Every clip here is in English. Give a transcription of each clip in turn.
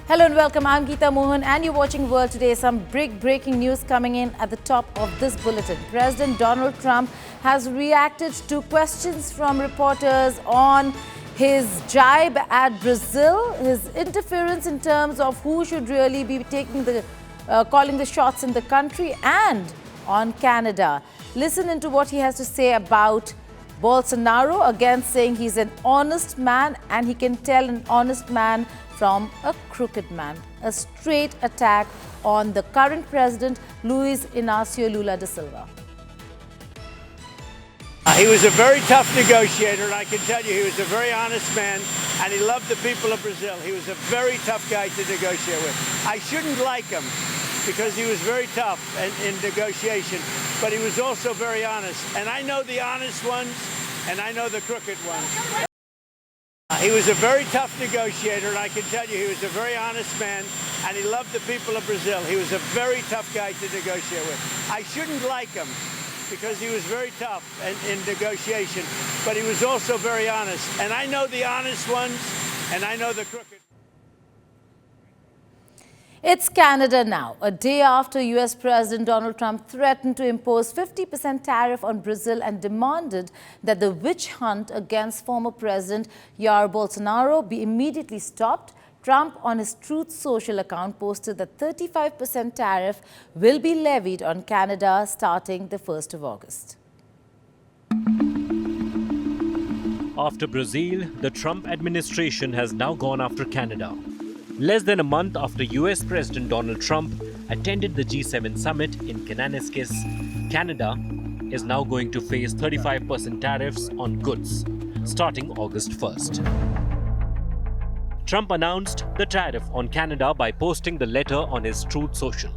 Hello and welcome. I'm Geeta Mohan and you're watching World Today. Some breaking news coming in at the top of this bulletin. President Donald Trump has reacted to questions from reporters on his jibe at Brazil, his interference in terms of who should really be calling the shots in the country, and on Canada. Listen into what he has to say about Bolsonaro, again saying he's an honest man and he can tell an honest man from a crooked man. A straight attack on the current president, Luiz Inácio Lula da Silva. He was a very tough negotiator, and I can tell you he was a very honest man, and he loved the people of Brazil. He was a very tough guy to negotiate with. I shouldn't like him because he was very tough in negotiation, but he was also very honest. And I know the honest ones, and I know the crooked ones. He was a very tough negotiator, and I can tell you he was a very honest man, and he loved the people of Brazil. He was a very tough guy to negotiate with. I shouldn't like him because he was very tough in negotiation, but he was also very honest. And I know the honest ones, and I know the crooked. It's Canada now, a day after US President Donald Trump threatened to impose 50% tariff on Brazil and demanded that the witch hunt against former President Jair Bolsonaro be immediately stopped. Trump, on his Truth Social account, posted that 35% tariff will be levied on Canada starting the 1st of August. After Brazil, the Trump administration has now gone after Canada. Less than a month after US President Donald Trump attended the G7 summit in Cananaskis, Canada is now going to face 35% tariffs on goods starting August 1st. Trump announced the tariff on Canada by posting the letter on his Truth Social.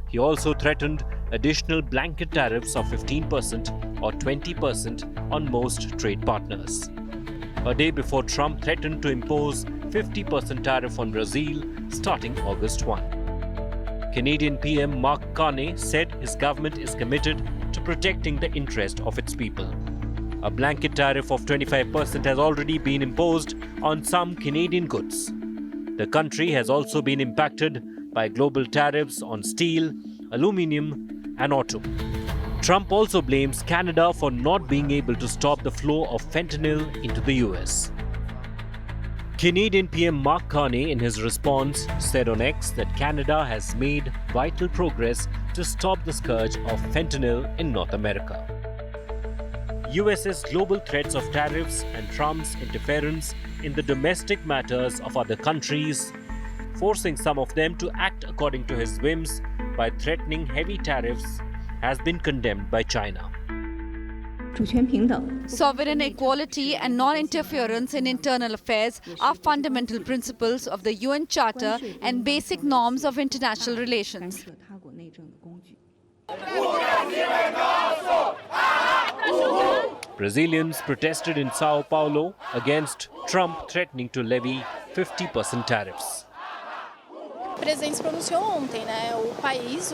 He also threatened additional blanket tariffs of 15% or 20% on most trade partners. A day before Trump threatened to impose 50% tariff on Brazil starting August 1. Canadian PM Mark Carney said his government is committed to protecting the interest of its people. A blanket tariff of 25% has already been imposed on some Canadian goods. The country has also been impacted by global tariffs on steel, aluminium, and auto. Trump also blames Canada for not being able to stop the flow of fentanyl into the US. Canadian PM Mark Carney, in his response, said on X that Canada has made vital progress to stop the scourge of fentanyl in North America. US's global threats of tariffs and Trump's interference in the domestic matters of other countries, forcing some of them to act according to his whims by threatening heavy tariffs, has been condemned by China. Sovereign equality and non-interference in internal affairs are fundamental principles of the UN Charter and basic norms of international relations. Brazilians protested in Sao Paulo against Trump threatening to levy 50% tariffs. O presidente se pronunciou ontem, né? O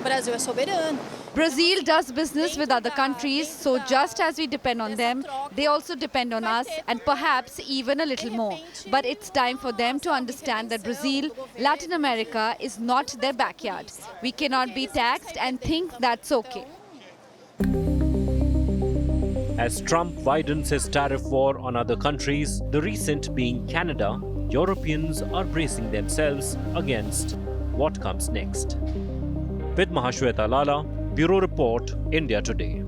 Brasil é soberano. Brazil does business with other countries, so just as we depend on them, they also depend on us, and perhaps even a little more. But it's time for them to understand that Brazil, Latin America, is not their backyard. We cannot be taxed and think that's okay. As Trump widens his tariff war on other countries, the recent being Canada, Europeans are bracing themselves against what comes next. With Mahashweta Lala, Bureau Report, India Today.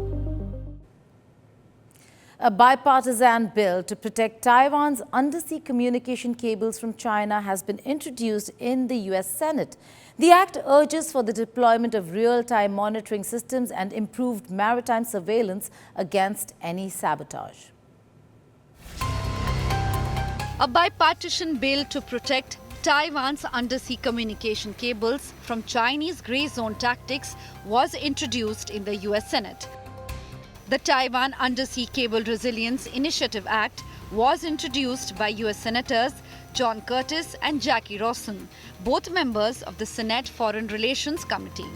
A bipartisan bill to protect Taiwan's undersea communication cables from China has been introduced in the US Senate. The act urges for the deployment of real-time monitoring systems and improved maritime surveillance against any sabotage. A bipartisan bill to protect Taiwan's undersea communication cables from Chinese grey zone tactics was introduced in the US Senate. The Taiwan Undersea Cable Resilience Initiative Act was introduced by US Senators John Curtis and Jackie Rawson, both members of the Senate Foreign Relations Committee.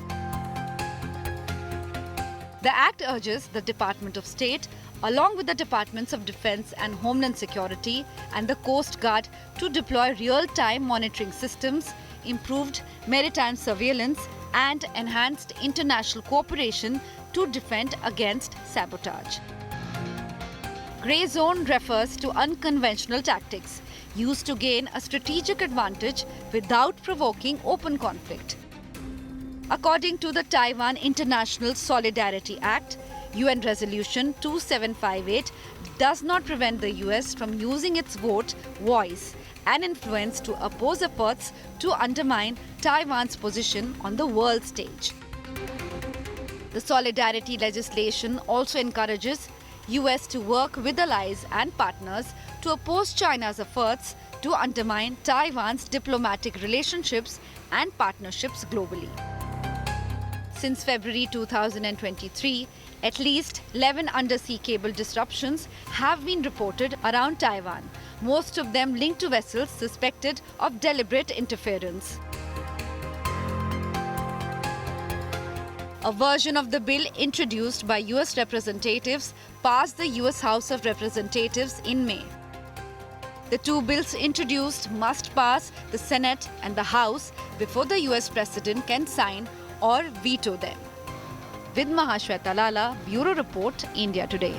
The act urges the Department of State, along with the Departments of Defense and Homeland Security and the Coast Guard, to deploy real-time monitoring systems, improved maritime surveillance, and enhanced international cooperation to defend against sabotage. Grey zone refers to unconventional tactics used to gain a strategic advantage without provoking open conflict. According to the Taiwan International Solidarity Act, UN Resolution 2758 does not prevent the US from using its vote, voice, and influence to oppose efforts to undermine Taiwan's position on the world stage. The solidarity legislation also encourages US to work with allies and partners to oppose China's efforts to undermine Taiwan's diplomatic relationships and partnerships globally. Since February 2023, at least 11 undersea cable disruptions have been reported around Taiwan, most of them linked to vessels suspected of deliberate interference. A version of the bill introduced by US representatives passed the US House of Representatives in May. The two bills introduced must pass the Senate and the House before the US President can sign or veto them. With Mahashweta Lala, Bureau Report, India Today.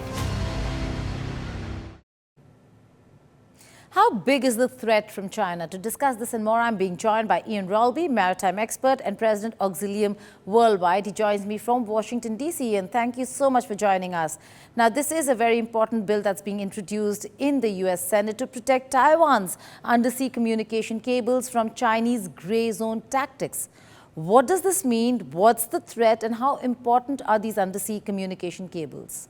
How big is the threat from China? To discuss this and more, I'm being joined by Ian Rolby, maritime expert and President Auxilium Worldwide. He joins me from Washington, D.C. And thank you so much for joining us. Now, this is a very important bill that's being introduced in the U.S. Senate to protect Taiwan's undersea communication cables from Chinese gray zone tactics. What does this mean? What's the threat? And how important are these undersea communication cables?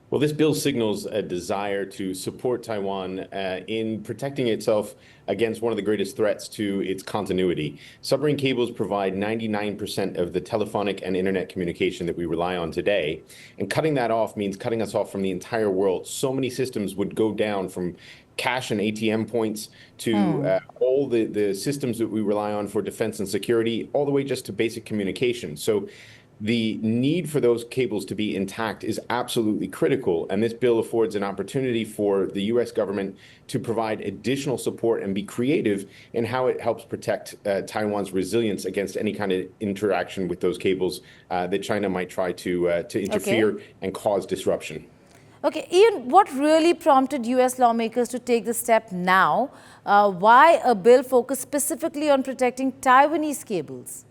Well, this bill signals a desire to support Taiwan in protecting itself against one of the greatest threats to its continuity. Submarine cables provide 99% of the telephonic and internet communication that we rely on today. And cutting that off means cutting us off from the entire world. So many systems would go down, from cash and ATM points to all the systems that we rely on for defense and security, all the way just to basic communication. So the need for those cables to be intact is absolutely critical, and this bill affords an opportunity for the U.S. government to provide additional support and be creative in how it helps protect Taiwan's resilience against any kind of interaction with those cables that China might try to interfere and cause disruption. Okay, Ian, what really prompted U.S. lawmakers to take this step now? Why a bill focused specifically on protecting Taiwanese cables?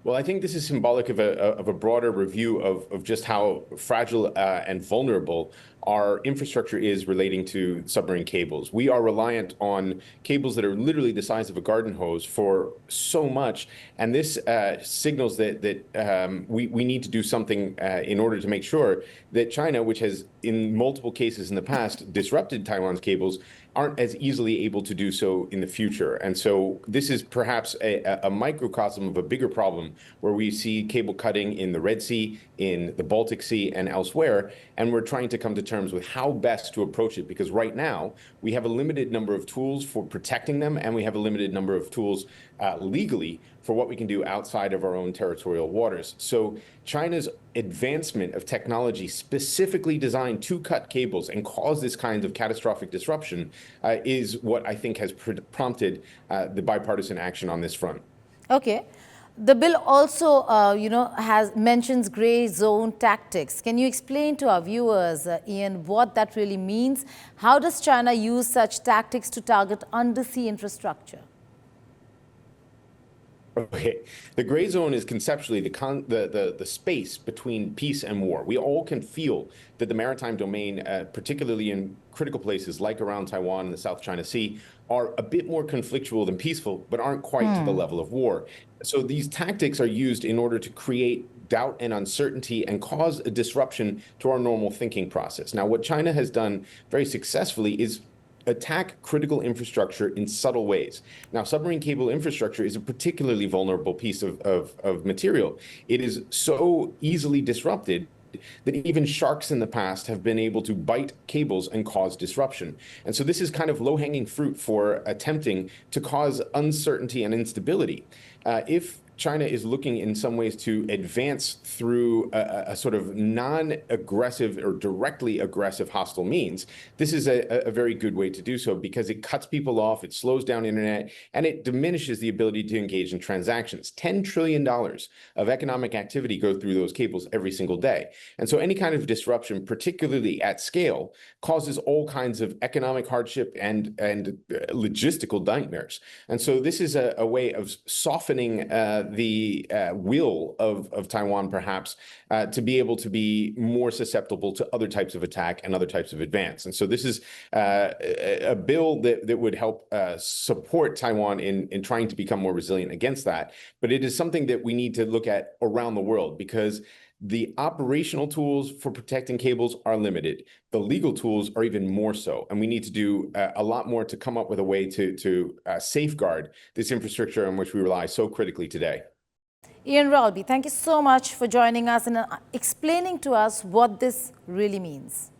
Well, I think this is symbolic of a broader review of just how fragile and vulnerable our infrastructure is relating to submarine cables. We are reliant on cables that are literally the size of a garden hose for so much, and this signals that we need to do something in order to make sure that China, which has in multiple cases in the past disrupted Taiwan's cables, aren't as easily able to do so in the future. And so this is perhaps a microcosm of a bigger problem, where we see cable cutting in the Red Sea, in the Baltic Sea, and elsewhere, and we're trying to come to terms with how best to approach it, because right now we have a limited number of tools for protecting them, and we have a limited number of tools legally for what we can do outside of our own territorial waters. So China's advancement of technology specifically designed to cut cables and cause this kind of catastrophic disruption is what I think has prompted the bipartisan action on this front. Okay. The bill also, mentions gray zone tactics. Can you explain to our viewers, Ian, what that really means? How does China use such tactics to target undersea infrastructure? Okay, the gray zone is conceptually the space between peace and war. We all can feel that the maritime domain, particularly in critical places like around Taiwan and the South China Sea, are a bit more conflictual than peaceful, but aren't quite to the level of war. So these tactics are used in order to create doubt and uncertainty and cause a disruption to our normal thinking process. Now, what China has done very successfully is attack critical infrastructure in subtle ways. Now, submarine cable infrastructure is a particularly vulnerable piece of material. It is so easily disrupted that even sharks in the past have been able to bite cables and cause disruption. And so this is kind of low-hanging fruit for attempting to cause uncertainty and instability. If China is looking in some ways to advance through a sort of non-aggressive or directly aggressive hostile means, this is a very good way to do so because it cuts people off, it slows down internet, and it diminishes the ability to engage in transactions. $10 trillion of economic activity go through those cables every single day. And so any kind of disruption, particularly at scale, causes all kinds of economic hardship and logistical nightmares. And so this is a way of softening the will of Taiwan, perhaps, to be able to be more susceptible to other types of attack and other types of advance. And so this is a bill that would help support Taiwan in trying to become more resilient against that. But it is something that we need to look at around the world because the operational tools for protecting cables are limited. The legal tools are even more so. And we need to do a lot more to come up with a way to safeguard this infrastructure on which we rely so critically today. Ian Rolby, thank you so much for joining us and explaining to us what this really means.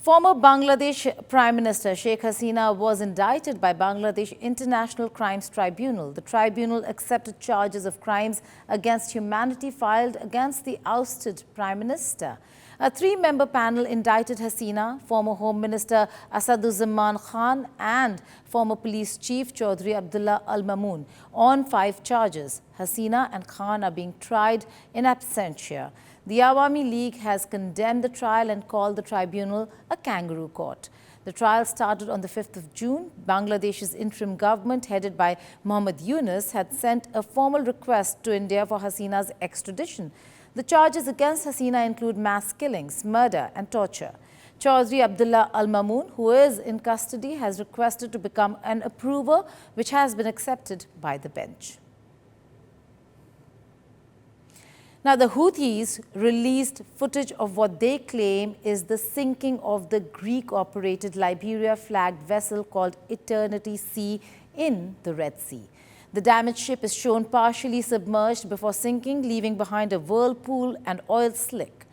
Former Bangladesh Prime Minister Sheikh Hasina was indicted by Bangladesh International Crimes Tribunal. The tribunal accepted charges of crimes against humanity filed against the ousted Prime Minister. A three-member panel indicted Hasina, former Home Minister Asaduzzaman Khan and former Police Chief Chaudhry Abdullah Al Mamun on 5 charges. Hasina and Khan are being tried in absentia. The Awami League has condemned the trial and called the tribunal a kangaroo court. The trial started on the 5th of June. Bangladesh's interim government, headed by Mohammad Yunus, had sent a formal request to India for Hasina's extradition. The charges against Hasina include mass killings, murder and torture. Chaudhry Abdullah Al Mamun, who is in custody, has requested to become an approver, which has been accepted by the bench. Now, the Houthis released footage of what they claim is the sinking of the Greek-operated Liberia-flagged vessel called Eternity Sea in the Red Sea. The damaged ship is shown partially submerged before sinking, leaving behind a whirlpool and oil slick.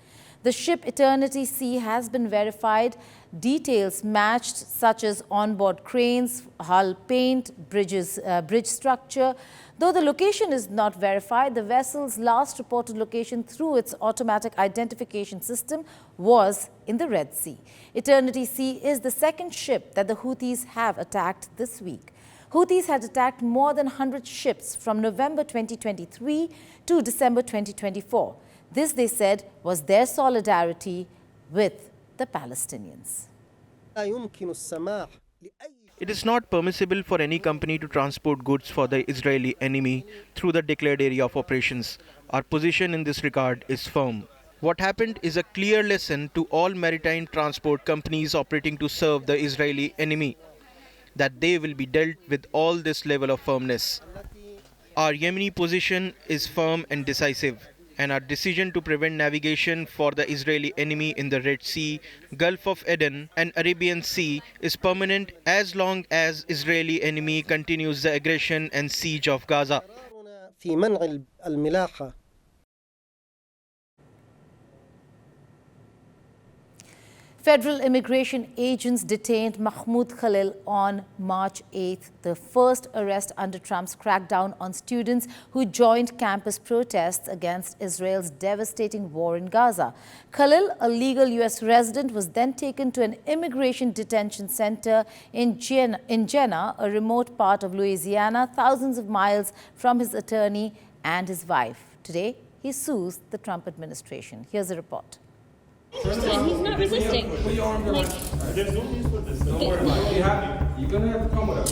The ship Eternity Sea has been verified. Details matched, such as onboard cranes, hull paint, bridge structure. Though the location is not verified, the vessel's last reported location through its automatic identification system was in the Red Sea. Eternity Sea is the second ship that the Houthis have attacked this week. Houthis had attacked more than 100 ships from November 2023 to December 2024. This, they said, was their solidarity with the Palestinians. It is not permissible for any company to transport goods for the Israeli enemy through the declared area of operations. Our position in this regard is firm. What happened is a clear lesson to all maritime transport companies operating to serve the Israeli enemy, that they will be dealt with all this level of firmness. Our Yemeni position is firm and decisive, and our decision to prevent navigation for the Israeli enemy in the Red Sea, Gulf of Aden and Arabian Sea is permanent as long as Israeli enemy continues the aggression and siege of Gaza. Federal immigration agents detained Mahmoud Khalil on March 8th, the first arrest under Trump's crackdown on students who joined campus protests against Israel's devastating war in Gaza. Khalil, a legal U.S. resident, was then taken to an immigration detention center in Jena, a remote part of Louisiana, thousands of miles from his attorney and his wife. Today, he sues the Trump administration. Here's a report. And he's not resisting. Put your arms around him. There's no use for this. Don't worry about it. Be happy. You're gonna have to come with us.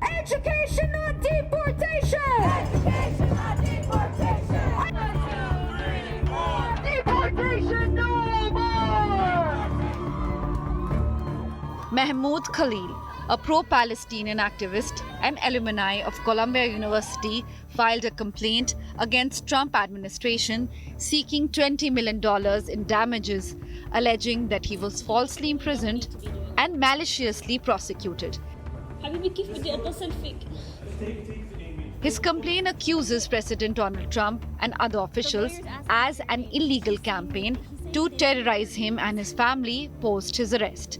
Education, not deportation! Education, not deportation! Deportation, no more! Mahmoud Khalil, a pro-Palestinian activist and alumni of Columbia University, filed a complaint against Trump administration seeking $20 million in damages, alleging that he was falsely imprisoned and maliciously prosecuted. His complaint accuses President Donald Trump and other officials as an illegal campaign to terrorize him and his family post his arrest.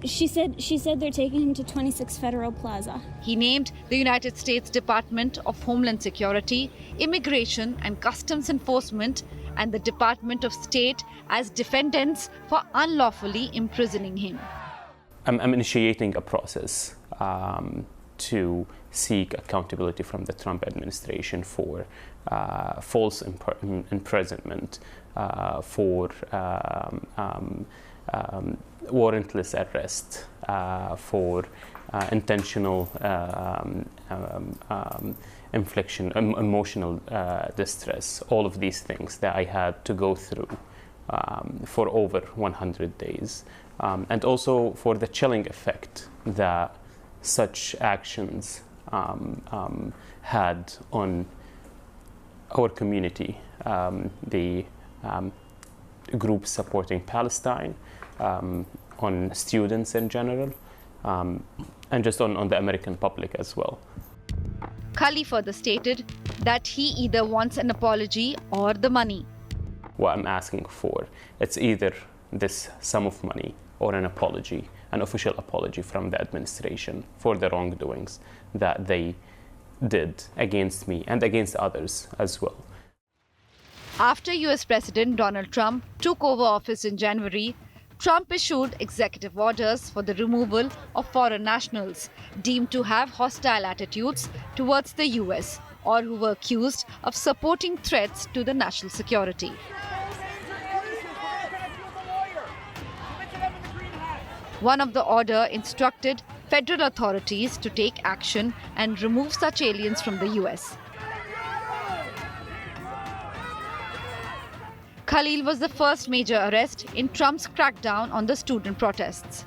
She said they're taking him to 26 Federal Plaza. He named the United States Department of Homeland Security, Immigration and Customs Enforcement, and the Department of State as defendants for unlawfully imprisoning him. I'm initiating a process to seek accountability from the Trump administration for false imprisonment, for warrantless arrest, for intentional infliction, emotional distress, all of these things that I had to go through for over 100 days. And also for the chilling effect that such actions had on our community, the groups supporting Palestine, on students in general, and just on the American public as well. Khalil further stated that he either wants an apology or the money. What I'm asking for, it's either this sum of money or an apology, an official apology from the administration for the wrongdoings that they did against me and against others as well. After US President Donald Trump took over office in January, Trump issued executive orders for the removal of foreign nationals deemed to have hostile attitudes towards the US or who were accused of supporting threats to the national security. One of the order instructed federal authorities to take action and remove such aliens from the US. Khalil was the first major arrest in Trump's crackdown on the student protests.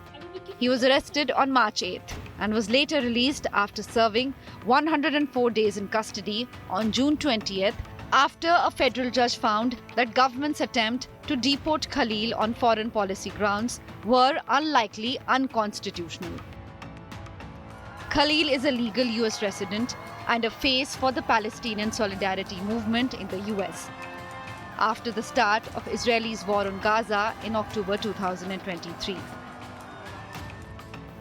He was arrested on March 8th and was later released after serving 104 days in custody on June 20th after a federal judge found that government's attempt to deport Khalil on foreign policy grounds were unlikely unconstitutional. Khalil is a legal US resident and a face for the Palestinian solidarity movement in the US. After the start of Israel's war on Gaza in October 2023.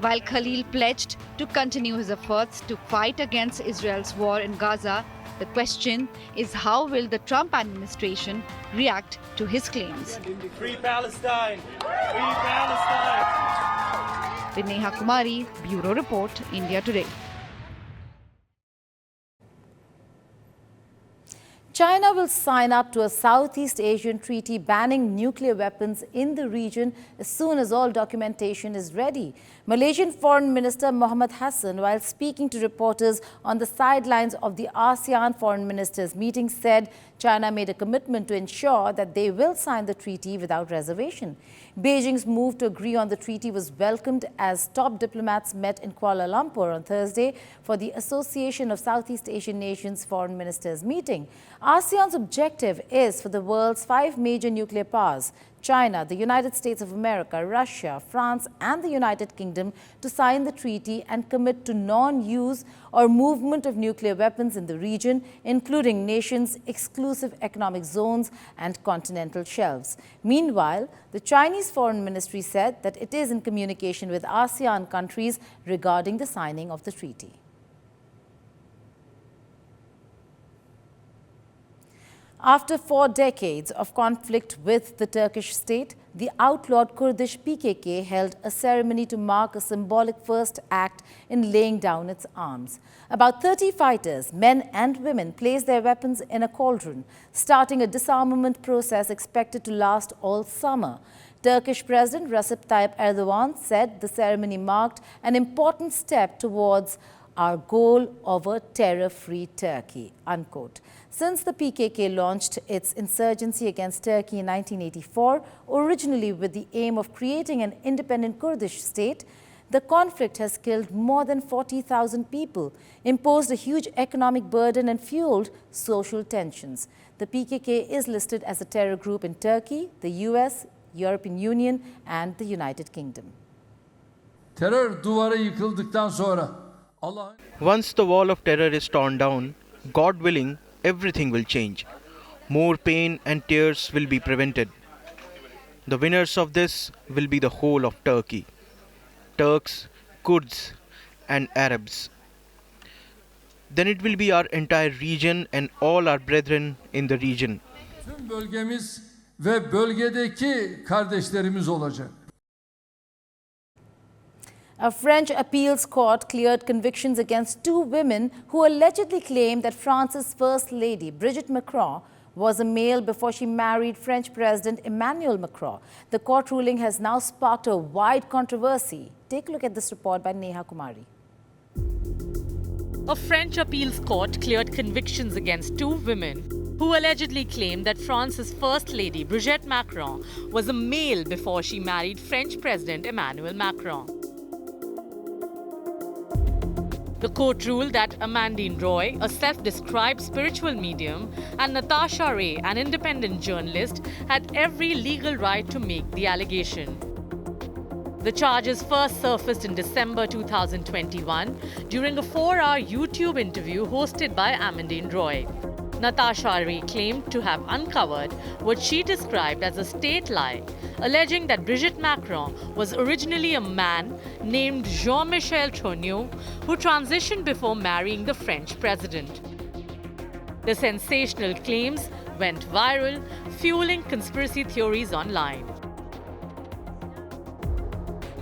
While Khalil pledged to continue his efforts to fight against Israel's war in Gaza, the question is how will the Trump administration react to his claims? Free Palestine! Free Palestine! With Neha Kumari, Bureau Report, India Today. China will sign up to a Southeast Asian treaty banning nuclear weapons in the region as soon as all documentation is ready. Malaysian Foreign Minister Mohammed Hassan, while speaking to reporters on the sidelines of the ASEAN Foreign Ministers meeting, said China made a commitment to ensure that they will sign the treaty without reservation. Beijing's move to agree on the treaty was welcomed as top diplomats met in Kuala Lumpur on Thursday for the Association of Southeast Asian Nations Foreign Ministers meeting. ASEAN's objective is for the world's 5 major nuclear powers, China, the United States of America, Russia, France and the United Kingdom, to sign the treaty and commit to non-use or movement of nuclear weapons in the region, including nations' exclusive economic zones and continental shelves. Meanwhile, the Chinese Foreign Ministry said that it is in communication with ASEAN countries regarding the signing of the treaty. After 4 decades of conflict with the Turkish state, the outlawed Kurdish PKK held a ceremony to mark a symbolic first act in laying down its arms. About 30 fighters, men and women, placed their weapons in a cauldron, starting a disarmament process expected to last all summer. Turkish President Recep Tayyip Erdogan said the ceremony marked an important step towards our goal of a terror-free Turkey, unquote. Since the PKK launched its insurgency against Turkey in 1984, originally with the aim of creating an independent Kurdish state, the conflict has killed more than 40,000 people, imposed a huge economic burden and fueled social tensions. The PKK is listed as a terror group in Turkey, the US, European Union and the United Kingdom. Terör duvarı yıkıldıktan sonra Once the wall of terror is torn down, God willing, everything will change. More pain and tears will be prevented. The winners of this will be the whole of Turkey. Turks, Kurds, and Arabs. Then it will be our entire region and all our brethren in the region. Tüm bölgemiz ve bölgedeki kardeşlerimiz olacak. A French appeals court cleared convictions against two women who allegedly claimed that France's First Lady, Brigitte Macron, was a male before she married French President Emmanuel Macron. The court ruling has now sparked a wide controversy. Take a look at this report by Neha Kumari. A French appeals court cleared convictions against two women who allegedly claimed that France's First Lady, Brigitte Macron, was a male before she married French President Emmanuel Macron. The court ruled that Amandine Roy, a self-described spiritual medium, and Natasha Ray, an independent journalist, had every legal right to make the allegation. The charges first surfaced in December 2021 during a 4-hour YouTube interview hosted by Amandine Roy. Natasha Ray claimed to have uncovered what she described as a state lie, alleging that Brigitte Macron was originally a man named Jean-Michel Trogneux who transitioned before marrying the French president. The sensational claims went viral, fueling conspiracy theories online.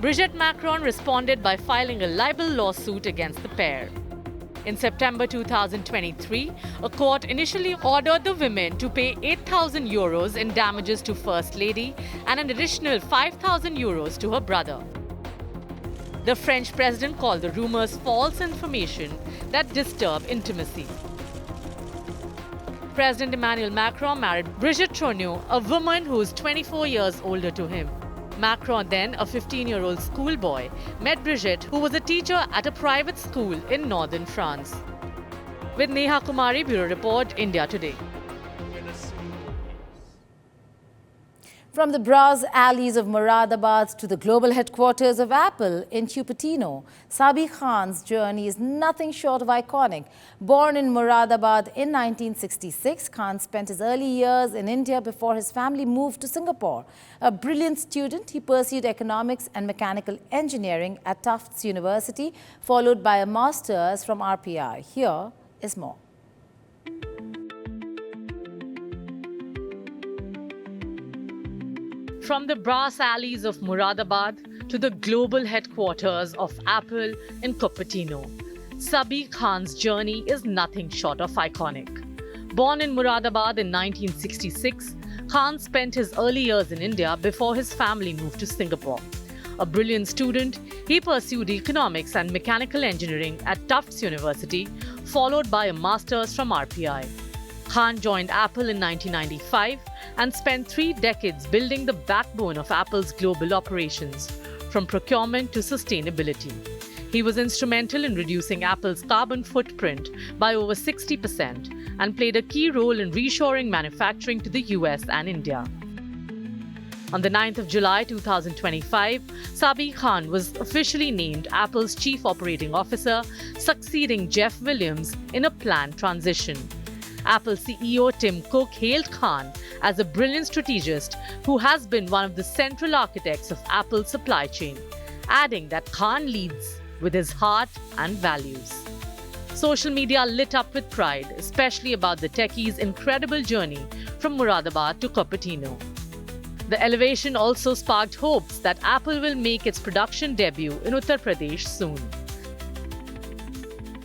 Brigitte Macron responded by filing a libel lawsuit against the pair. In September 2023, a court initially ordered the women to pay 8,000 euros in damages to First Lady and an additional 5,000 euros to her brother. The French president called the rumors false information that disturb intimacy. President Emmanuel Macron married Brigitte Trogneux, a woman who is 24 years older to him. Macron, then a 15-year-old schoolboy, met Brigitte, who was a teacher at a private school in northern France. With Neha Kumari, Bureau Report, India Today. From the brass alleys of Moradabad to the global headquarters of Apple in Cupertino, Sabi Khan's journey is nothing short of iconic. Born in Moradabad in 1966, Khan spent his early years in India before his family moved to Singapore. A brilliant student, he pursued economics and mechanical engineering at Tufts University, followed by a master's from RPI. Here is more. From the brass alleys of Moradabad to the global headquarters of Apple in Cupertino, Sabi Khan's journey is nothing short of iconic. Born in Moradabad in 1966, Khan spent his early years in India before his family moved to Singapore. A brilliant student, he pursued economics and mechanical engineering at Tufts University, followed by a master's from RPI. Khan joined Apple in 1995 and spent 3 decades building the backbone of Apple's global operations, from procurement to sustainability. He was instrumental in reducing Apple's carbon footprint by over 60% and played a key role in reshoring manufacturing to the US and India. On the 9th of July 2025, Sabi Khan was officially named Apple's Chief Operating Officer, succeeding Jeff Williams in a planned transition. Apple CEO Tim Cook hailed Khan as a brilliant strategist who has been one of the central architects of Apple's supply chain, adding that Khan leads with his heart and values. Social media lit up with pride, especially about the techie's incredible journey from Moradabad to Cupertino. The elevation also sparked hopes that Apple will make its production debut in Uttar Pradesh soon.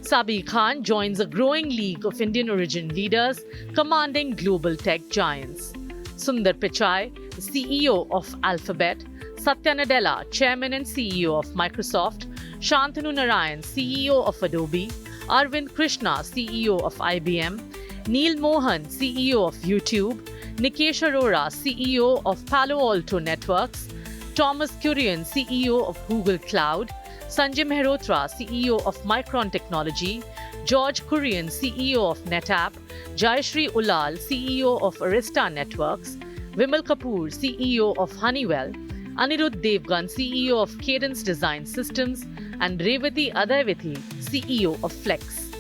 Sabi Khan joins a growing league of Indian origin leaders commanding global tech giants. Sundar Pichai, the CEO of Alphabet, Satya Nadella, Chairman and CEO of Microsoft, Shantanu Narayan, CEO of Adobe, Arvind Krishna, CEO of IBM, Neil Mohan, CEO of YouTube, Nikesh Arora, CEO of Palo Alto Networks, Thomas Kurian, CEO of Google Cloud, Sanjay Mehrotra, CEO of Micron Technology, George Kurian, CEO of NetApp, Jayashree Ulal, CEO of Arista Networks, Vimal Kapoor, CEO of Honeywell, Anirudh Devgan, CEO of Cadence Design Systems, and Revati Adaivithi, CEO of Flex.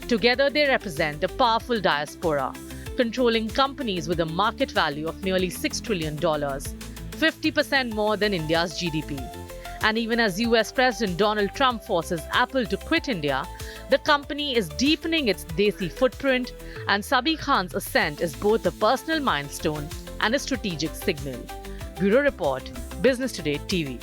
Together, they represent a powerful diaspora, controlling companies with a market value of nearly $6 trillion, 50% more than India's GDP. And even as US President Donald Trump forces Apple to quit India, the company is deepening its Desi footprint, and Sabi Khan's ascent is both a personal milestone and a strategic signal. Bureau Report, Business Today TV.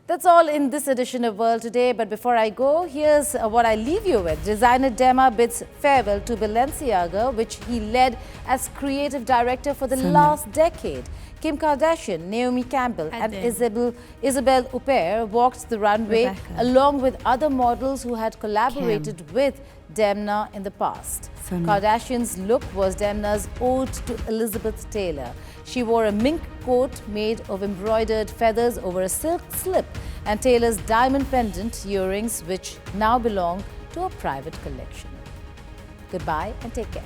That's all in this edition of World Today. But before I go, here's what I leave you with. Designer Dema bids farewell to Balenciaga, which he led as creative director for the last decade. Kim Kardashian, Naomi Campbell and Isabel Huppert walked the runway along with other models who had collaborated with Demna in the past. Kardashian's look was Demna's ode to Elizabeth Taylor. She wore a mink coat made of embroidered feathers over a silk slip and Taylor's diamond pendant earrings, which now belong to a private collection. Goodbye and take care.